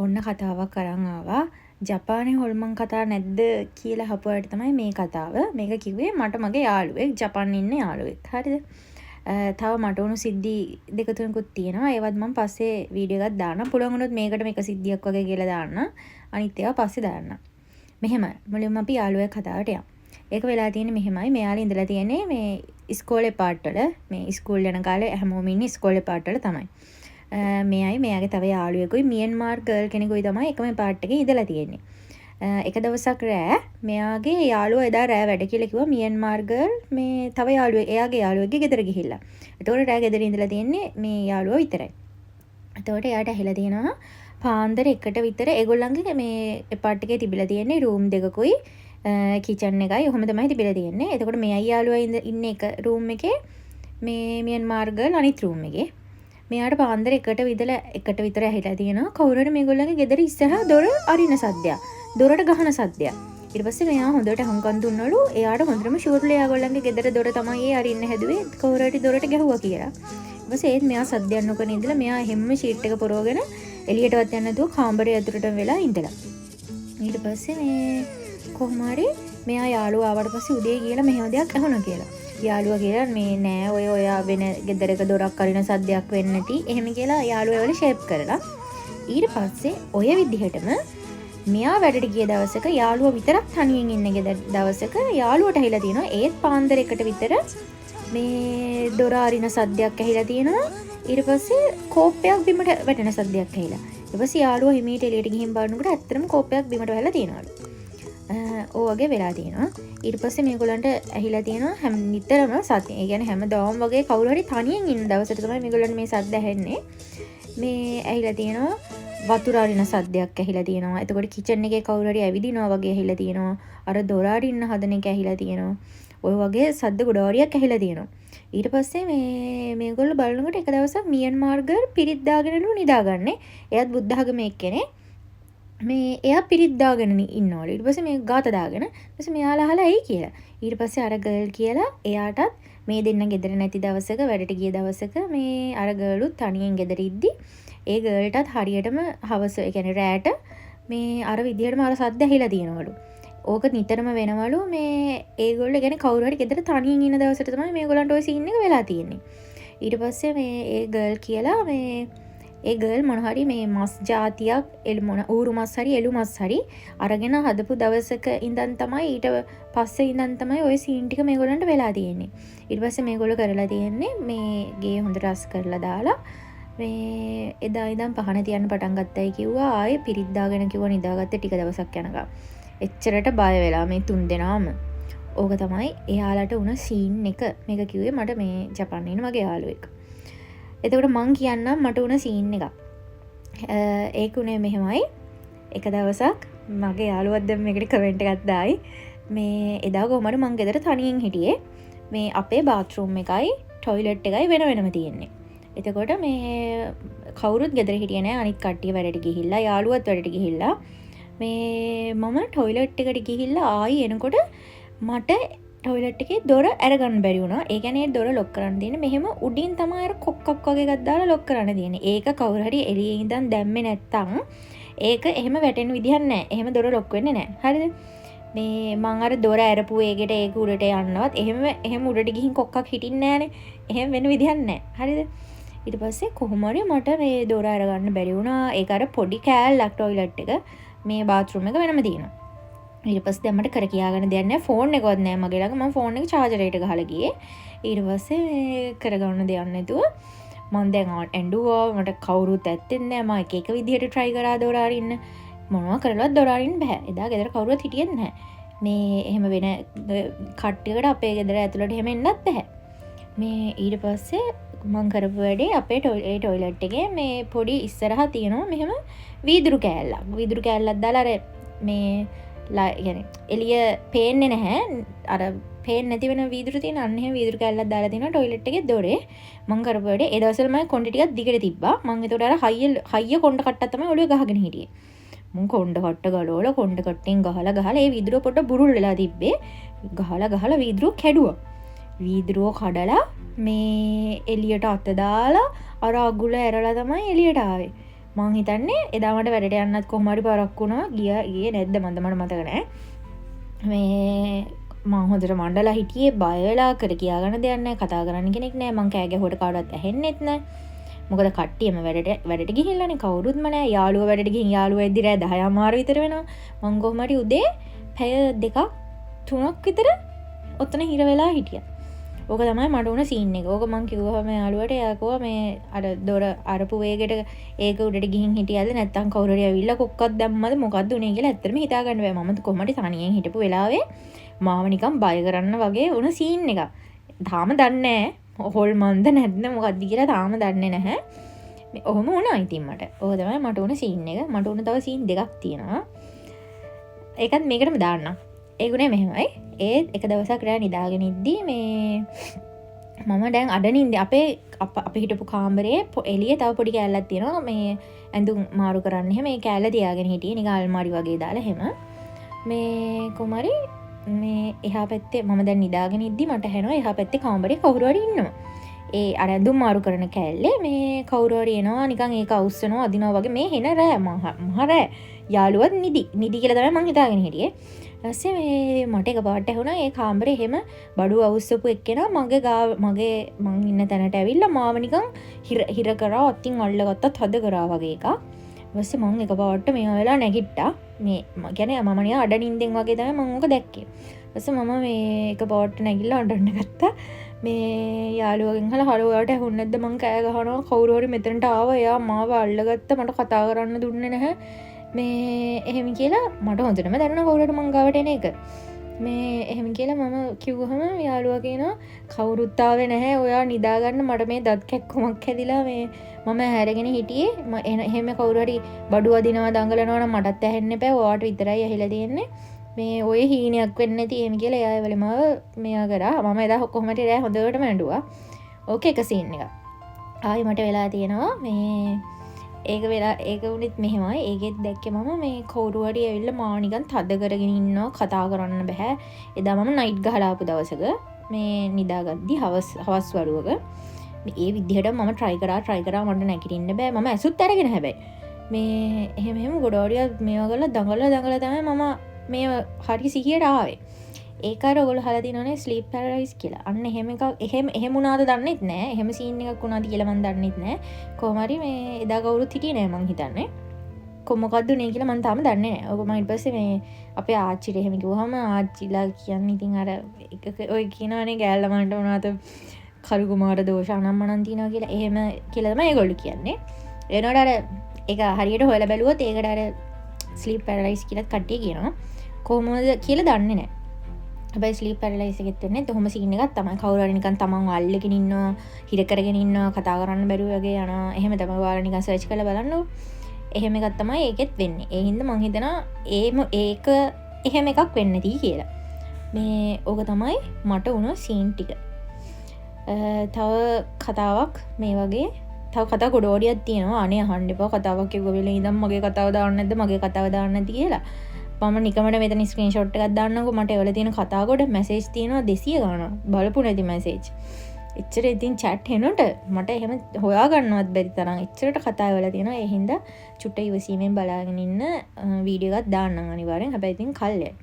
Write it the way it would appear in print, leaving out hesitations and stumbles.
ඔන්න කතාවක් අරන් ආවා. ජපානයේ හොල්මන් කතා නැද්ද කියලා අහපුවාට තමයි මේ කතාව. මේක කිව්වේ මට මගේ යාළුවෙක් ජපානයේ ඉන්න යාළුවෙක්. හරිද? තව මට උණු සිද්ධි දෙක තුනකුත් තියෙනවා. ඒවත් මම පස්සේ වීඩියෝ එකක් දාන්න. පුළුවන් වුණොත් මේකට මේක සිද්ධියක් වගේ කියලා දාන්න. අනිත් ඒවා පස්සේ දාන්න. මෙහෙම මුලින්ම අපි යාළුවෙක් කතාවට යමු. ඒක වෙලා තියෙන්නේ මෙහෙමයි. මෙයාලා ඉඳලා තියෙන්නේ මේ ඉස්කෝලේ පාටවල. මේ ඉස්කෝල් යන කාලේ හැමෝම ඉන්නේ ඉස්කෝලේ පාටවල තමයි. මෙයයි මෙයාගේ තව යාළුවෙකුයි මියන්මාර් ගර්ල් කෙනෙකුයි තමයි එකම පාට් එකේ ඉඳලා තියෙන්නේ. එක දවසක් රෑ මෙයාගේ යාළුවා එදා රෑ වැඩ කියලා කිව්වා මියන්මාර් ගර්ල් මේ තව යාළුවෙක් එයාගේ යාළුවෙක්ගේ ගෙදර ගිහිල්ලා. එතකොට රෑ ගෙදර ඉඳලා තියෙන්නේ මේ යාළුවා විතරයි. එතකොට එයාට ඇහිලා තියෙනවා පාන්දර 1ට විතර ඒගොල්ලන්ගේ මේ එපාර්ට් එකේ තිබිලා තියෙන්නේ රූම් දෙකකුයි කිචන් එකයි ඔහොම තමයි තිබිලා තියෙන්නේ. එතකොට මෙයයි යාළුවා ඉන්න එක රූම් එකේ මේ මියන්මාර් ගර්ල් අනිත් රූම් එකේ මෙයාට පාන්දර 1ට විතර ඇහිලා තියෙනවා කවුරු හරි මේගොල්ලන්ගේ ගෙදර ඉස්සරහා දොර අරින සද්දයක්. දොරට ගහන සද්දයක්. ඊට පස්සේ මෙයා හොඳට හුම්කන් දුන්නලු. එයාට හොඳටම ෂුවර්ලි යාගොල්ලන්ගේ ගෙදර දොර තමයි ඒ අරින්න හැදුවේ. කවුරු හරි දොරට ගැහුවා කියලා. ඊට පස්සේ ඒත් මෙයා සද්දයක් නොකර ඉඳලා මෙයා හැම්ම ෂීට් එක පොරවගෙන එළියටවත් යන්න නැතුව කාමරේ ඇතුළට වෙලා ඉඳලා. ඊට පස්සේ මේ කොහොම හරි මෙයා යාළුවා ආවට පස්සේ උදේ කියලා මෙහෙම දෙයක් ඇහුණා කියලා. යාළුවා කියලා මේ නෑ ඔය වෙන ගෙදරක දොරක් අරින සද්දයක් වෙන්නේ නැති එහෙම කියලා යාළුවා වල ෂේප් කරලා ඊට පස්සේ ඔය විදිහටම මෙයා වැඩට ගිය දවසක යාළුවා විතරක් තනියෙන් ඉන්න දවසක යාළුවට ඇහිලා තියෙනවා ඒත් පාන්දර 1ට විතර මේ දොර අරින සද්දයක් ඇහිලා තියෙනවා ඊට පස්සේ කෝප්පයක් බිමට වැටෙන සද්දයක් ඇහිලා ඊට පස්සේ යාළුවා හිමීට එළියට ගිහින් බලනකොට ඇත්තටම කෝප්පයක් බිමට වැහලා තියෙනවලු වගේ වෙලා තියෙනවා. ඊට පස්සේ මේගොල්ලන්ට ඇහිලා තියෙනවා හැම නිතරම සතිය. ඒ කියන්නේ හැමදාම වගේ කවුරු හරි තනියෙන් ඉන්න දවසට තමයි මේගොල්ලන්ට මේ සද්ද ඇහෙන්නේ. මේ ඇහිලා තියෙනවා වතුර අරින සද්දයක් ඇහිලා තියෙනවා. එතකොට කිචන් එකේ කවුරු හරි ඇවිදිනවා වගේ ඇහිලා තියෙනවා. අර දොර අරින්න හදන එක ඇහිලා තියෙනවා. ඔය වගේ සද්ද ගොඩාරියක් ඇහිලා තියෙනවා. ඊට පස්සේ මේගොල්ලෝ බලනකොට එක දවසක් මියන්මාර් ගර් පිරිත් දාගෙනලු නිදාගන්නේ. එයාත් බුද්ධ ආගමේ එක්කෙනෙක්. මේ එයා පිරිත් දාගෙන ඉන්නවලු. ඊට පස්සේ මේ ගාත දාගෙන ඊට පස්සේ මෙයාලා අහලා ඇයි කියලා. ඊට පස්සේ අර ගර්ල් කියලා එයාටත් මේ දෙන්න ගෙදර නැති දවසක වැඩට ගිය දවසක මේ අර ගර්ලුත් තනියෙන් ගෙදර ඉද්දි ඒ ගර්ල්ටත් හරියටම හවස ඒ කියන්නේ රෑට මේ අර විදියටම අර සද්ද ඇහිලා තියෙනවලු. ඕක නිතරම වෙනවලු මේ ඒගොල්ලෝ කියන්නේ කවුරු හරි ගෙදර තනියෙන් ඉන්න දවසට තමයි මේගොල්ලන්ට ওই සීන් එක වෙලා තියෙන්නේ. ඊට පස්සේ මේ ඒ ගර්ල් කියලා මේ ඒ ගර්ල් මොන හරි මේ මස් జాතියක් ඌරු මස් හරි එළු මස් හරි අරගෙන හදපු දවසක ඉඳන් තමයි ඊට පස්සේ ඉඳන් තමයි ওই සීන් ටික මේගොල්ලන්ට වෙලා තියෙන්නේ. ඊට පස්සේ මේගොල්ලෝ කරලා තියෙන්නේ මේ ගේ හොඳ රස් කරලා දාලා මේ එදා ඉඳන් පහන තියන්න පටන් ගත්තයි කිව්වා ආයේ පිරිත් දාගෙන කිව්වා නිදාගත්තේ ටික දවසක් යනකම්. එච්චරට බය වෙලා මේ තුන් දෙනාම. ඕක තමයි එයාලට උන සීන් එක. මේක කිව්වේ මට මේ ජපානයේ ඉන්න මගේ යාළුවෙක්. එතකොට මං කියන්නම් මට උන සීන් එක. ඒක උනේ මෙහෙමයි. එක දවසක් මගේ යාළුවත් දැන් මේකට කමෙන්ට් එකක් දායි. මේ එදා කොහමද මං ගෙදර තනියෙන් හිටියේ. මේ අපේ බාත්රූම් එකයි টয়ලට් එකයි වෙන වෙනම තියෙන්නේ. එතකොට මේ කවුරුත් ගෙදර හිටියේ නෑ අනිත් කට්ටිය වැඩට ගිහිල්ලා යාළුවත් වැඩට ගිහිල්ලා මේ මම টয়ලට් එකට ගිහිල්ලා ආයි එනකොට මට ටොයිලට් එකේ දොර අරගන්න බැරි වුණා. ඒ කියන්නේ දොර ලොක් කරන්න තියෙන්නේ මෙහෙම උඩින් තමයි අර කොක්කක් වගේ එකක් දාලා ලොක් කරන්න තියෙන්නේ. ඒක කවුරු හරි එළියේ ඉඳන් දැම්මේ නැත්තම් ඒක එහෙම වැටෙන විදිහක් නැහැ. එහෙම දොර ලොක් වෙන්නේ නැහැ. හරිද? මේ මං අර දොර අරපු ඒකට ඒක උඩට යන්නවත් එහෙම උඩට ගිහින් කොක්කක් හිටින්නේ නැහනේ. එහෙම වෙන විදිහක් නැහැ. හරිද? ඊට පස්සේ කොහොම හරි මට මේ දොර අරගන්න බැරි වුණා. ඒක අර පොඩි කෑල්ලක් ටොයිලට් එක මේ බාත්රූම් එක වෙනම තියෙනවා. ඊට පස්සේ දැන් මට කර කියාගන්න දෙයක් නැහැ ෆෝන් එකවත් නැහැ මගේ ළඟ මම ෆෝන් එක චාර්ජරයට ගහලා ගියේ ඊට පස්සේ කරගන්න දෙයක් නැතුව මම දැන් ඇඬුවා මට කවුරුත් ඇත්තෙත් නැහැ මම එක එක විදිහට try කරා දොර අරින්න මොනවා කරලවත් දොර අරින්න බෑ එදා ගෙදර කවුරුවත් හිටියෙත් නැහැ මේ එහෙම වෙන කට්ටියකට අපේ ගෙදර ඇතුළට එහෙම එන්නත් බෑ මේ ඊට පස්සේ මම කරපු වැඩේ අපේ ටොයිලට් එකේ මේ පොඩි ඉස්සරහා තියෙනවා මෙහෙම වීදුරු කෑල්ලක් දාලා අර මේ එලිය පේන්නේ නැහැ අර පේන්නේ නැති වෙන වීදුරු තියෙන අන්න එහෙම වීදුරු කැල්ලක් දාලා තිනවා টয়ලට් එකේ දොරේ මං කරපු වැඩේ ඒ දවස්වල මම කොණ්ඩේ ටිකක් දිගට තිබ්බා මං ඒතකොට අර හයිය කොණ්ඩ කට්ටක් තමයි ඔළුවේ ගහගෙන හිටියේ මං කොණ්ඩ කට්ට ගලවලා කොණ්ඩ කට්ටෙන් ගහලා ඒ වීදුරුව පොඩ්ඩ බුරුල් වෙලා තිබ්බේ ගහලා වීදුරුව කැඩුවා වීදුරුව කඩලා මේ එළියට අත දාලා අර අගුල ඇරලා තමයි එළියට ආවේ මං හිතන්නේ එදාමට වැඩට යන්නත් කොහොම හරි පාරක් වුණා ගියේ නැද්ද මන්ද මට මතක නෑ මේ මං හොඳට මණ්ඩලා හිටියේ බයලා කර කියාගන්න දෙයක් නෑ කතා කරන්න කෙනෙක් නෑ මං කෑ ගැහුවට කාටවත් ඇහෙන්නෙත් නෑ මොකද කට්ටියම වැඩට ගිහිල්ලානේ කවුරුත්ම නෑ යාළුවෝ වැඩට ගිහින් යාළුවෝ එද්දි රෑ 10:00 විතර වෙනවා මං කොහොම හරි උදේ පැය 2ක් 3ක් විතර ඔතන හිර වෙලා හිටියා ඕක තමයි මට උන සීන් එක ඕක මං කිව්වම යාළුවට එයා කිව්වා මේ අර දොර අරපු වේගෙට ඒක උඩට ගිහින් හිටියද නැත්නම් කවුරු හරි ඇවිල්ලා කොක්කක් දැම්මද මොකද්ද උනේ කියලා ඇත්තටම හිතා ගන්න බෑ මම කොහොමද තනියෙන් හිටපු වෙලාවේ මාව නිකන් බය කරන්න වගේ උන සීන් එක තාම දන්නේ නැහැ හොල්මන්ද නැද්ද මොකද්ද කියලා තාම දන්නේ නැහැ මේ ඔහොම වුණා ඉතින් මට ඕක තමයි මට උන සීන් එක මට උන තව සීන් දෙකක් තියෙනවා ඒකත් මේකටම දාන්නම් ඒගුණේ මෙහෙමයි ඒත් එක දවසක් රෑ නිදාගෙන ඉද්දී මේ මම දැන් අඩනින්ද අපේ අපි හිටපු කාමරේ එළියේ තව පොඩි කෑල්ලක් තියෙනවා මේ ඇඳුම් මාරු කරන්න එහෙම මේ කෑල්ල තියාගෙන හිටියේ නිකන් අල්මාරි වගේ දාලා එහෙම මේ කුමාරි මේ එහා පැත්තේ මම දැන් නිදාගෙන ඉද්දී මට ඇහෙනවා එහා පැත්තේ කාමරේ කවුරු හරි ඉන්නවා ඒ අර ඇඳුම් මාරු කරන කෑල්ලේ මේ කවුරු හරි එනවා නිකන් ඒක අවුස්සනවා අදිනවා වගේ මේ හෙන රෑ මහ රෑ යාළුවත් නිදි කියලා තමයි මං හිතාගෙන හිටියේ ඊපස්සේ මේ මට එකපාරට ඇහුණා ඒ කාමරේ එහෙම බඩු අවුස්සපු එක්කෙනා මගේ මං ඉන්න තැනට ඇවිල්ලා මාව නිකන් හිර කරා අතින් අල්ලගත්තා තද කරා වගේ එකක් ඊපස්සේ මං එකපාරට මේවා වෙලා නැගිට්ටා මේ කියන්නේ මම නිකන් අඩනින්දෙන් වගේ තමයි මං ඕක දැක්කේ ඊපස්සේ මම මේ එකපාරට නැගිටලා අඬන්න ගත්තා මේ යාළුවගෙන් අහලා හරෝ ඔයාට ඇහුන්නේ නැද්ද මං කෑ ගහනවා කවුරු හරි මෙතනට ආවා එයා මාව අල්ලගත්තා මට කතා කරන්න දුන්නේ නැහැ මේ එහෙම කියලා මට හොඳටම දැනුණා කවුරුහරි මං ගාවට එන එක මේ එහෙම කියලා මම කිව්වහම යාළුවා කියනවා කවුරුත් ආවේ නැහැ ඔයා නිදා ගන්න මට මේ දත් කැක්කමක් හැදිලා මේ මම හැරගෙන හිටියේ එහෙම කවුරු හරි බඩු අදිනවා දඟලනවා නම් මටත් ඇහෙන්න එපා ඔයාට විතරයි ඇහිලා තියෙන්නේ මේ ඔය හීනයක් වෙන්නේ නැති එහෙම කියලා එයා වෙලම මෙයා කරා මම එදා කොහොමද රෑ හොඳටම ඇඬුවා ඕකේ එක සීන් එක ආයි මට වෙලා තියෙනවා මේ ඒක වෙලා ඒක උනෙත් මෙහෙමයි ඒකෙත් දැක්කේ මම මේ කවුරු හරි ඇවිල්ලා මාව නිකන් තද කරගෙන ඉන්නවා කතා කරන්න බෑ එදා මම නයිට් ගහලා ආපු දවසක මේ නිදාගද්දි හවස් වරුවක ඒ විදිහට මම try කරා මට නැගිටින්න බෑ මම ඇසුත් අරගෙන හැබැයි මේ එහෙම ගොඩෝරිය මේවා කරලා දඟලලා තමයි මම මේ හරි සිහියට ආවේ ඒක අර ඔයගොල්ලෝ අහලා තියෙනවනේ ස්ලීප් පැරලයිස් කියලා. අන්න එහෙම එකක් එහෙම වුණාද දන්නෙත් නෑ. එහෙම සීන් එකක් වුණාද කියලා මම දන්නෙත් නෑ. කොහොම හරි මේ එදා කවුරුත් හිටියේ නෑ මං හිතන්නේ. මොකක්ද උනේ කියලා මම තාම දන්නේ නෑ. ඔක මම ඊට පස්සේ මේ අපේ ආච්චිට එහෙම කිව්වහම ආච්චිලා කියන්නේ ඉතින් අර ඔය කියනවනේ ගෑල්ලා මන්ට මොනවද කරු කුමාර දෝෂ අනම්මනම් තියනවා කියලා. එහෙම කියලා තමයි ඒගොල්ලෝ කියන්නේ. එනකොට අර ඒක හරියට හොයලා බැලුවොත් ඒකට අර ස්ලීප් පැරලයිස් කියලා කට්ටිය කියනවා. කොහොමද කියලා දන්නේ නෑ. හැබැයි ස්ලීප් පැරලයිස් එකෙත් වෙන්නේ තොහොම සීන් එකක් තමයි කවුරු හරි නිකන් තමන්ව අල්ලගෙන ඉන්නවා හිර කරගෙන ඉන්නවා කතා කරන්න බැරුව වගේ යනවා එහෙම තමයි ඔයාලා නිකන් සර්ච් කරලා බලන්න එහෙම එකක් තමයි ඒකෙත් වෙන්නේ ඒ හින්දා මං හිතනවා ඒක එහෙම එකක් වෙන්න නැති කියලා මේ ඕක තමයි මට උන සීන් ටික තව කතාවක් මේ වගේ තව කතා ගොඩෝඩියක් තියෙනවා අනේ අහන්න එපා කතාවක් කිව්ව වෙලේ ඉඳන් මගේ කතාව දාන්න නැද්ද මගේ කතාව දාන්න නැති කියලා මම නිකමට මෙතන ස්ක්‍රීන්ෂොට් එකක් දාන්නකො මට ඒවල තියෙන කතා කොට මැසේජ් තියෙනවා 200 ගණන් බලපු නැති මැසේජ් එච්චර ඉතින් chat එනකොට මට එහෙම හොයා ගන්නවත් බැරි තරම් එච්චරට කතා වෙලා තියෙනවා ඒ හින්දා චුට්ට ඉවසීමෙන් බලාගෙන ඉන්න වීඩියෝ එකක් දාන්නම් අනිවාර්යෙන් හැබැයි ඉතින් කල්යයි